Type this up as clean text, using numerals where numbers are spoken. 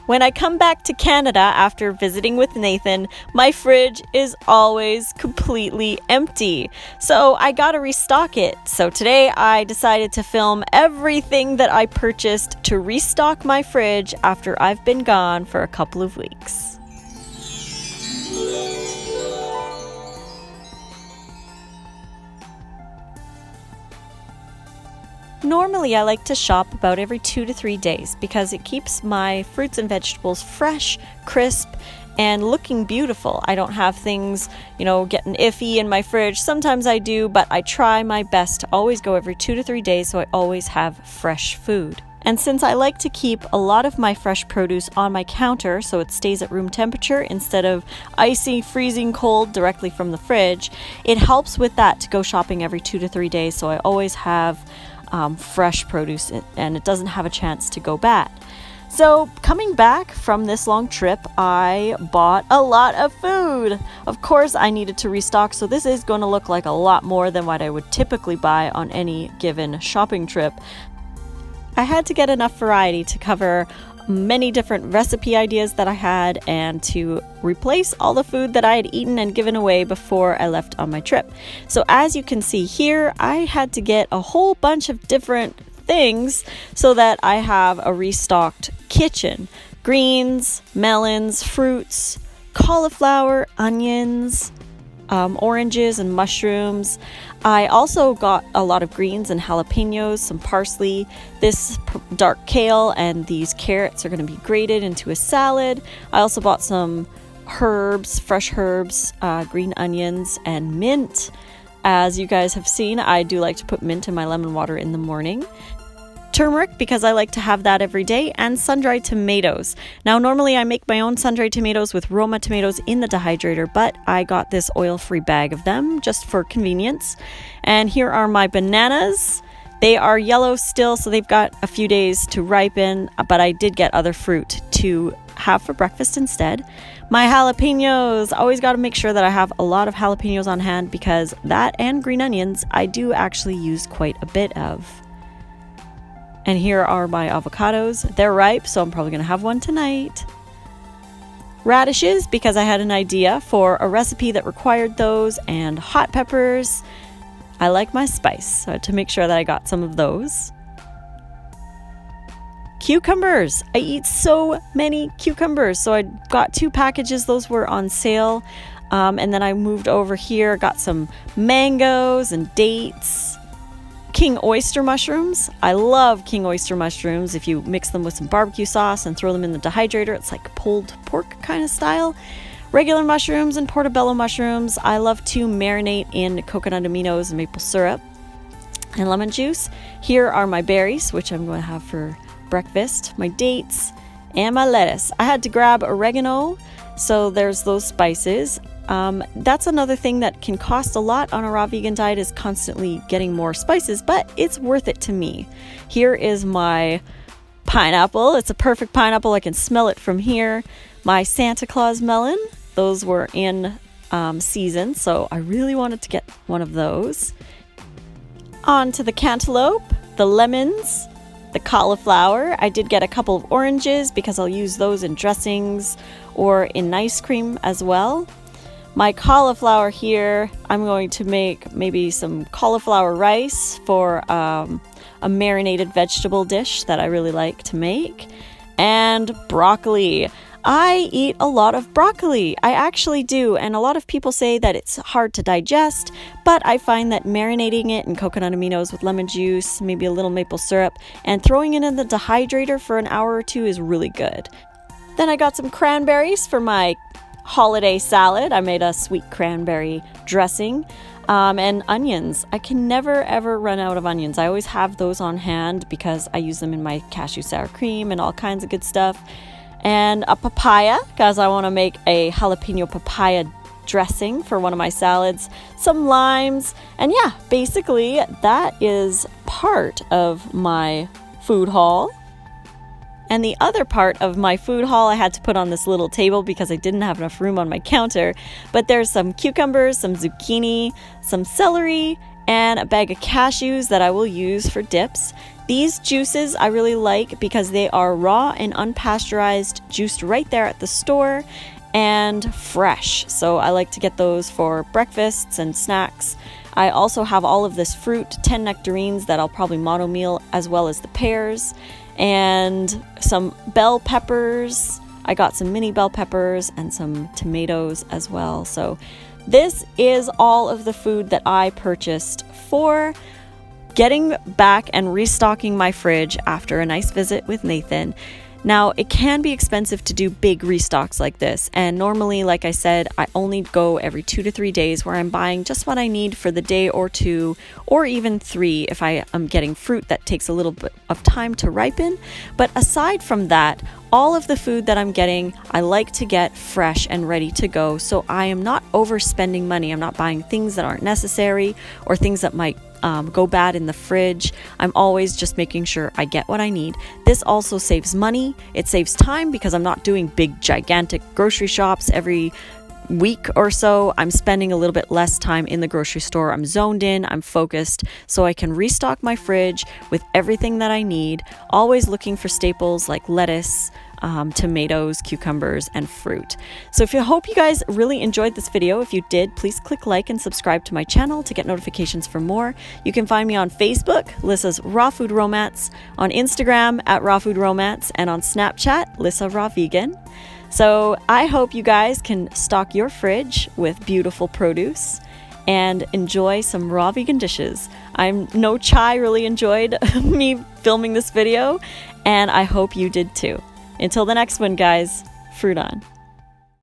When I come back to Canada after visiting with Nathan, my fridge is always completely empty. So I gotta restock it. So today I decided to film everything that I purchased to restock my fridge after I've been gone for a couple of weeks. Normally, I like to shop about every 2 to 3 days because it keeps my fruits and vegetables fresh, crisp, and looking beautiful. I don't have things, getting iffy in my fridge. Sometimes I do, but I try my best to always go every 2 to 3 days so I always have fresh food. And since I like to keep a lot of my fresh produce on my counter so it stays at room temperature instead of icy, freezing cold directly from the fridge, it helps with that to go shopping every 2 to 3 days so I always have fresh produce and it doesn't have a chance to go bad. So coming back from this long trip, I bought a lot of food. Of course, I needed to restock, so this is going to look like a lot more than what I would typically buy on any given shopping trip. I had to get enough variety to cover many different recipe ideas that I had and to replace all the food that I had eaten and given away before I left on my trip. So as you can see here, I had to get a whole bunch of different things so that I have a restocked kitchen. Greens, melons, fruits, cauliflower, onions, oranges and mushrooms. I also got a lot of greens and jalapenos, some parsley, this dark kale, and these carrots are going to be grated into a salad. I also bought some herbs, fresh herbs, green onions, and mint. As you guys have seen, I do like to put mint in my lemon water in the morning. Turmeric, because I like to have that every day, and sun-dried tomatoes. Now, normally I make my own sun-dried tomatoes with Roma tomatoes in the dehydrator, but I got this oil-free bag of them just for convenience. And here are my bananas. They are yellow still, so they've got a few days to ripen, but I did get other fruit to have for breakfast instead. My jalapenos, always got to make sure that I have a lot of jalapenos on hand because that and green onions I do actually use quite a bit of. And here are my avocados. They're ripe, so I'm probably going to have one tonight. Radishes, because I had an idea for a recipe that required those, and hot peppers. I like my spice, so to make sure that I got some of those. Cucumbers. I eat so many cucumbers, so I got 2 packages. Those were on sale. And then I moved over here, got some mangoes and dates. King oyster mushrooms. I love king oyster mushrooms. If you mix them with some barbecue sauce and throw them in the dehydrator, it's like pulled pork kind of style. Regular mushrooms and portobello mushrooms. I love to marinate in coconut aminos and maple syrup and lemon juice. Here are my berries, which I'm going to have for breakfast, my dates, and my lettuce. I had to grab oregano, so there's those spices. That's another thing that can cost a lot on a raw vegan diet is constantly getting more spices, but it's worth it to me. Here is my pineapple. It's a perfect pineapple. I can smell it from here. My Santa Claus melon. Those were in season, so I really wanted to get one of those. On to the cantaloupe, the lemons, the cauliflower. I did get a couple of oranges because I'll use those in dressings or in ice cream as well. My cauliflower here, I'm going to make maybe some cauliflower rice for a marinated vegetable dish that I really like to make. And broccoli. I eat a lot of broccoli. I actually do. And a lot of people say that it's hard to digest, but I find that marinating it in coconut aminos with lemon juice, maybe a little maple syrup, and throwing it in the dehydrator for an hour or 2 is really good. Then I got some cranberries for my holiday salad. I made a sweet cranberry dressing, and onions. I can never ever run out of onions. I always have those on hand because I use them in my cashew sour cream and all kinds of good stuff. And a papaya, because I want to make a jalapeno papaya dressing for one of my salads. Some limes, and yeah, basically that is part of my food haul. And the other part of my food haul I had to put on this little table because I didn't have enough room on my counter. But there's some cucumbers, some zucchini, some celery, and a bag of cashews that I will use for dips. These juices I really like because they are raw and unpasteurized, juiced right there at the store, and fresh. So I like to get those for breakfasts and snacks. I also have all of this fruit, 10 nectarines that I'll probably mono-meal, as well as the pears, and some bell peppers. I got some mini bell peppers and some tomatoes as well. So this is all of the food that I purchased for getting back and restocking my fridge after a nice visit with Nathan. Now, it can be expensive to do big restocks like this, and normally, like I said, I only go every 2 to 3 days where I'm buying just what I need for the day or two, or even 3 if I am getting fruit that takes a little bit of time to ripen. But aside from that, all of the food that I'm getting, I like to get fresh and ready to go, so I am not overspending money. I'm not buying things that aren't necessary or things that might go bad in the fridge. I'm always just making sure I get what I need. This also saves money. It saves time because I'm not doing big, gigantic grocery shops every week or so. I'm spending a little bit less time in the grocery store. I'm zoned in, I'm focused, so I can restock my fridge with everything that I need, always looking for staples like lettuce, tomatoes, cucumbers, and fruit. So I hope you guys really enjoyed this video. If you did, please click like and subscribe to my channel to get notifications for more. You can find me on Facebook, Lissa's Raw Food Romance, on Instagram at Raw Food Romance, and on Snapchat, Lissa Raw Vegan. So I hope you guys can stock your fridge with beautiful produce and enjoy some raw vegan dishes. I know Chai really enjoyed me filming this video, and I hope you did too. Until the next one, guys, fruit on.